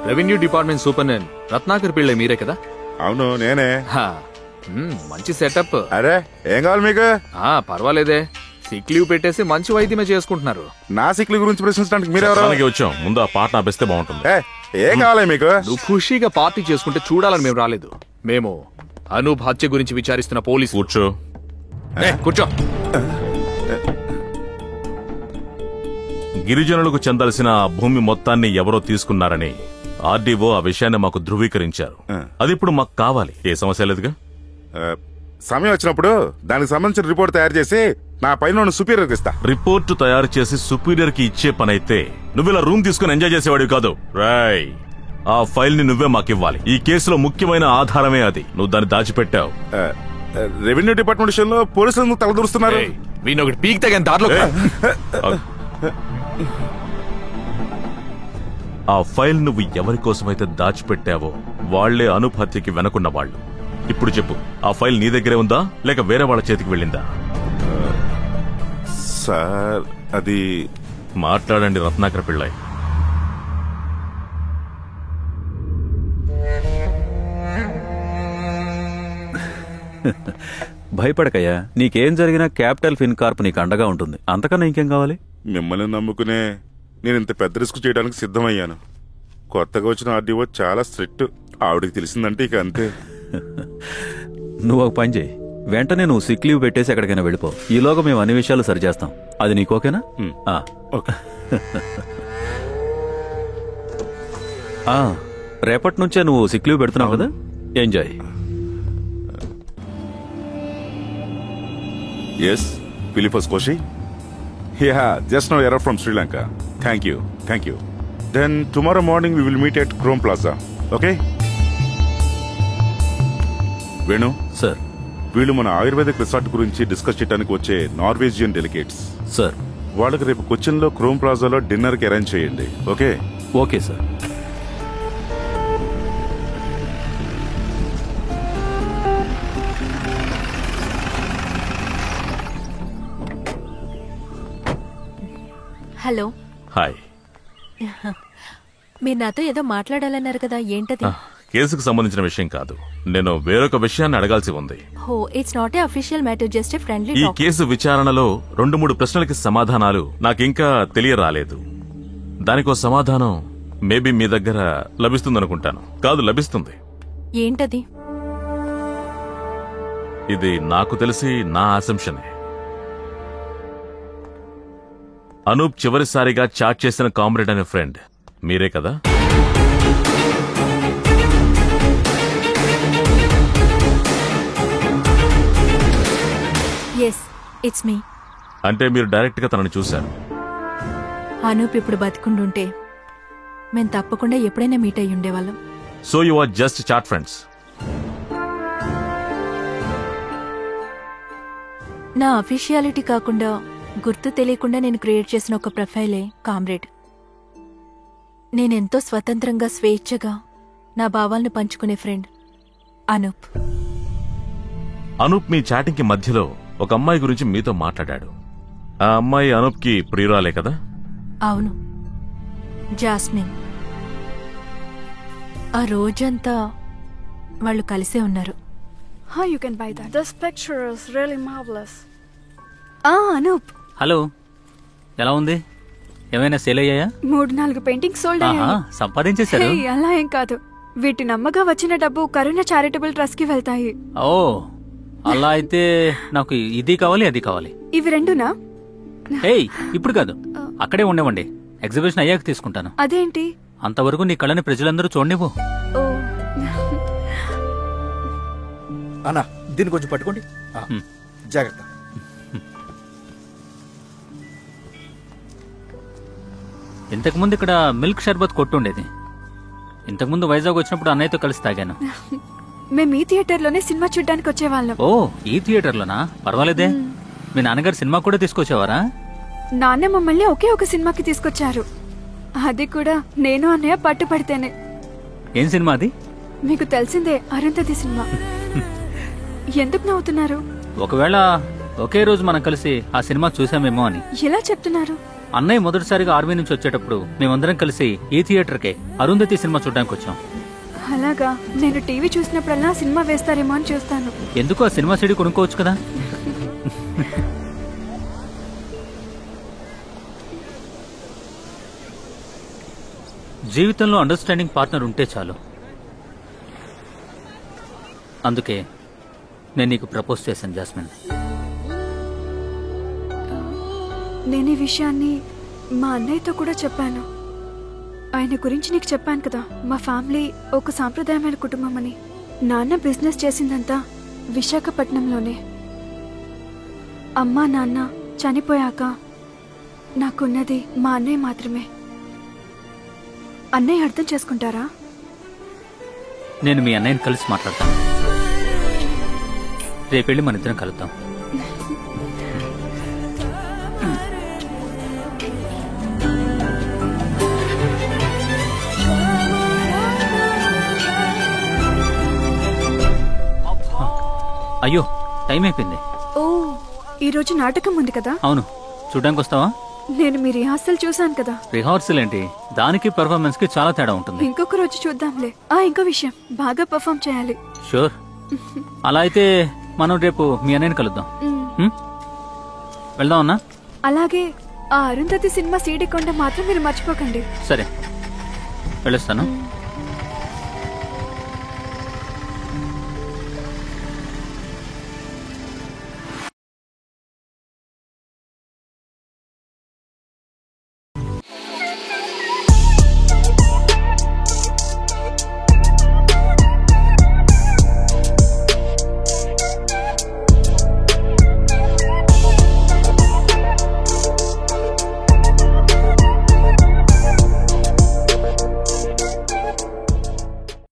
Revenue department superintendent Ratnakar Pillai మీరే కదా? అవును నేనే. మంచి సెటప్. అరే ఏం కావాలి మీకు? పర్వాలేదే, సిక్ లీవ్ పెట్టేసి మంచి వైద్యమే చేసుకుంటున్నారు. నా సిక్ లీవ్ గురించి ప్రశ్నించడానికి మీరెవరో? వచ్చాం, ముందు ఆ పాట ఆపేస్తే బాగుంటుంది. ఏం కావాలి మీకు? నువ్వు ఖుషీగా పార్టీ చేసుకుంటే చూడాలని మేము రాలేదు. మేము అనూప్ హత్య గురించి విచారిస్తున్న పోలీసు. కూర్చో. కూర్చో. గిరిజనులకు చెందాల్సిన భూమి మొత్తాన్ని ఎవరో తీసుకున్నారని ఆర్డీఓ ఆ విషయాన్ని మాకు ధృవీకరించారు. అది ఇప్పుడు మాకు కావాలి. ఏ సమస్య లేదుగా. సమయం వచ్చినప్పుడు దానికి సంబంధించిన రిపోర్ట్ తయారు చేసి నా పైన సుపీరియర్ ఇస్తా. రిపోర్ట్ తయారు చేసి సుపీరియర్ కి ఇచ్చే పనైతే నువ్వు ఇలా రూమ్ తీసుకుని ఎంజాయ్ చేసేవాడివి కాదు. రాయ్, ఆ ఫైల్ ని నువ్వే మాకివ్వాలి. ఈ కేసులో ముఖ్యమైన ఆధారమే అది. నువ్వు దాన్ని దాచిపెట్టావు. రెవెన్యూ డిపార్ట్మెంట్ విషయంలో పోలీసులు తలదూరుస్తున్నారు. వీనొకటి పీక్ తగిన దారిలో. ఆ ఫైల్ నువ్వు ఎవరి కోసమైతే దాచిపెట్టావో వాళ్లే అనూప్ హత్యకి వెనకున్న వాళ్ళు. ఇప్పుడు చెప్పు, ఆ ఫైల్ నీ దగ్గరే ఉందా లేక వేరే వాళ్ళ చేతికి వెళ్ళిందా? సార్ అది... మాట్లాడండి రత్నాకర్ పిళ్ళై. భయపడకయ్యా, నీకేం జరిగినా క్యాపిటల్ ఫిన్ కార్ప్ నీకు అండగా ఉంటుంది. అంతకన్నా ఇంకేం కావాలి? మిమ్మల్ని నమ్ముకునే నేను ఇంత పెద్ద రిస్క్ చేయడానికి సిద్ధమయ్యాను. కొత్తగా వచ్చిన ఆర్డీఓ చాలా స్ట్రిక్ట్. ఆవిడికి తెలిసిందంటే ఇక అంతే. నువ్వు ఒక పని చేయి, వెంటనే నువ్వు సిక్ లీవ్ పెట్టేసి ఎక్కడికైనా వెళ్ళిపో. ఈలోగా మేము అన్ని విషయాలు సరిచేస్తాం. అది నీకు ఓకేనా? రేపటి నుంచే నువ్వు సిక్ లీవ్ పెడుతున్నావు కదా, enjoy. Yes, Philippus Koshi? Yeah, just now arrived from Sri Lanka. Thank you. Then tomorrow morning we will meet at Chrome Plaza. Okay? Venu? Sir. వీళ్ళు మన ఆయుర్వేదిక్ రిసార్ట్ గురించి డిస్కస్ చేయడానికి వచ్చే నార్వేజియన్ డెలిగేట్స్. సార్, వాళ్ళకి రేపు కొచ్చిన్ లో chrome ప్లాజాలో dinner కి arrange చేయండి. Okay? Okay sir. Hello. Hi. మీరు నాతో ఏదో మాట్లాడాలన్నారు కదా, ఏంటది? కేసుకు సంబంధించిన విషయం కాదు, నేను వేరొక విషయాన్ని అడగాల్సి ఉంది. It's not a official matter, just a friendly ఈ కేసు విచారణలో 2-3 ప్రశ్నలకి సమాధానాలు నాకింకా తెలియరాలేదు. దానికో సమాధానం మేబీ మీ దగ్గర లభిస్తుందనుకుంటాను. కాదు, లభిస్తుంది. ఏంటది? ఇది నాకు తెలిసి నా అసంప్షనే. అనూప్ చివరిసారిగా చాట్ చేసిన కామ్రేడ్ అనే ఫ్రెండ్ మీరే కదా? Yes, it's me. అంటే మీరు డైరెక్ట్ గా తనని చూశారు. అనూప్ ఇప్పుడు బతికుండుంటే మేము తప్పకుండా ఎప్పుడైనా మీట్ అయ్యి ఉండేవాళ్ళం. So you are just chat friends? నా అఫీషియాలిటీ కాకుండా గుర్తు తెలియకుండా నేను క్రియేట్ చేసిన ఒక ప్రొఫైలే కామ్రేడ్. నేనెంతో స్వతంత్రంగా స్వేచ్ఛగా నా భావాలను పంచుకునే ఫ్రెండ్ అనూప్. అనూప్ మీ చాటింగ్ కి మధ్యలో ఒక అమ్మాయి గురించి మీతో మాట్లాడాడు. ఆ అమ్మాయి అనూప్ కి ప్రియురాలే కదా? అవును, జాస్మిన్. ఆ రోజంతా వాళ్ళు కలిసే ఉన్నారు. You can buy that. This picture is really marvelous. Anoop. Hello, ఎలా ఉంది? ఏమైనా సేల్ అయ్యాయా? 3-4 పెయింటింగ్స్ సోల్డ్ అయ్యాయి. సంపాదించేశారు? అలా ఏం కాదు, వీటి నమ్మగా వచ్చిన డబ్బు కరుణ చారిటబుల్ ట్రస్ట్ కి వెళ్తాయి. ఓ, అలా అయితే నాకు ఇది కావాలి, అది కావాలి. ఇవి రెండునా? ఇప్పుడు కాదు, అక్కడే ఉండేవండి. ఎగ్జిబిషన్ అయ్యాక తీసుకుంటాను. అదేంటి? అంతవరకు నీ కళని ప్రజలందరూ చూడనివ్వు. అన్నా, దీన్ని కొంచెం పట్టుకోండి, జాగ్రత్త. ఇంతకుముందు ఇక్కడ మిల్క్ షర్బత్ కొట్టుండేది. ఇంతకుముందు వైజాగ్ వచ్చినప్పుడు అన్నయ్యతో కలిసి తాగాను. మేము ఈ థియేటర్లోనే సినిమా చూడడానికి వచ్చేవాళ్ళం. ఓ, ఈ థియేటర్లోనా? పర్వాలేదే. మీ నాన్నగారు సినిమా కూడా తీసుకొచ్చేవారా? నాన్న మమ్మల్ని ఒకే ఒక సినిమాకి తీసుకొచ్చారు. అది కూడా నేను అన్నయ్య పట్టుపడితేనే. ఏం సినిమా అది? మీకు తెలిసిందే, అరుంధతి సినిమా. ఎందుకు నవ్వుతున్నారు? ఒకవేళ ఒకే రోజు మనం కలిసి ఆ సినిమా చూసామేమో అని. ఎలా చెప్తున్నారు? అన్నయ్య మొదటిసారిగా ఆర్మీ నుంచి వచ్చేటప్పుడు మేమందరం కలిసి ఈ థియేటర్కే అరుంధతి సినిమా చూడడానికి వచ్చాం. అలాగా? నేను టీవీ చూసినప్పుడల్లా సినిమా వేస్తారేమో అని చూస్తాను. ఎందుకు ఆ సినిమా సీడీ కొనుక్కోవచ్చు కదా. జీవితంలో అండర్స్టాండింగ్ పార్ట్నర్ ఉంటే చాలు. అందుకే నేను నీకు ప్రపోజ్ చేశాను జాస్మిన్. నేను ఈ విషయాన్ని మా అన్నయ్యతో కూడా చెప్పాను. ఆయన గురించి నీకు చెప్పాను కదా, మా ఫ్యామిలీ ఒక సాంప్రదాయమైన కుటుంబం అని. నాన్న బిజినెస్ చేసిందంతా విశాఖపట్నంలోనే. అమ్మా నాన్న చనిపోయాక నాకున్నది మా అన్నయ్య మాత్రమే. అన్నయ్య అర్థం చేసుకుంటారా? నేను మీ అన్నయ్యని కలిసి మాట్లాడతాను. రేపెళ్ళి మన ఇద్దరం కలుద్దాం. అయ్యో, టైం అయిపోయింది. ఓ, ఈరోజు నాటకం ఉంది కదా? అవును, చూడ్డానికి వస్తావా? నేను మీ రిహార్సల్ చూశాను కదా. రిహార్సల్ ఏంటి? దానికి పెర్ఫార్మెన్స్ కి చాలా తేడా ఉంటుంది. ఇంకొక రోజు చూద్దాంలే. ఇంకో విషయం, బాగా పర్ఫామ్ చేయాలి. షూర్. అలా అయితే మనం రేపు మీ అన్నయ్యని కలుద్దాం. వెళ్దాం అన్నా? అలాగే ఆ అరుంధతి సినిమా సీడీ కొండ మాత్రం మీరు మర్చిపోకండి. సరే, వెళ్ళొస్తాను.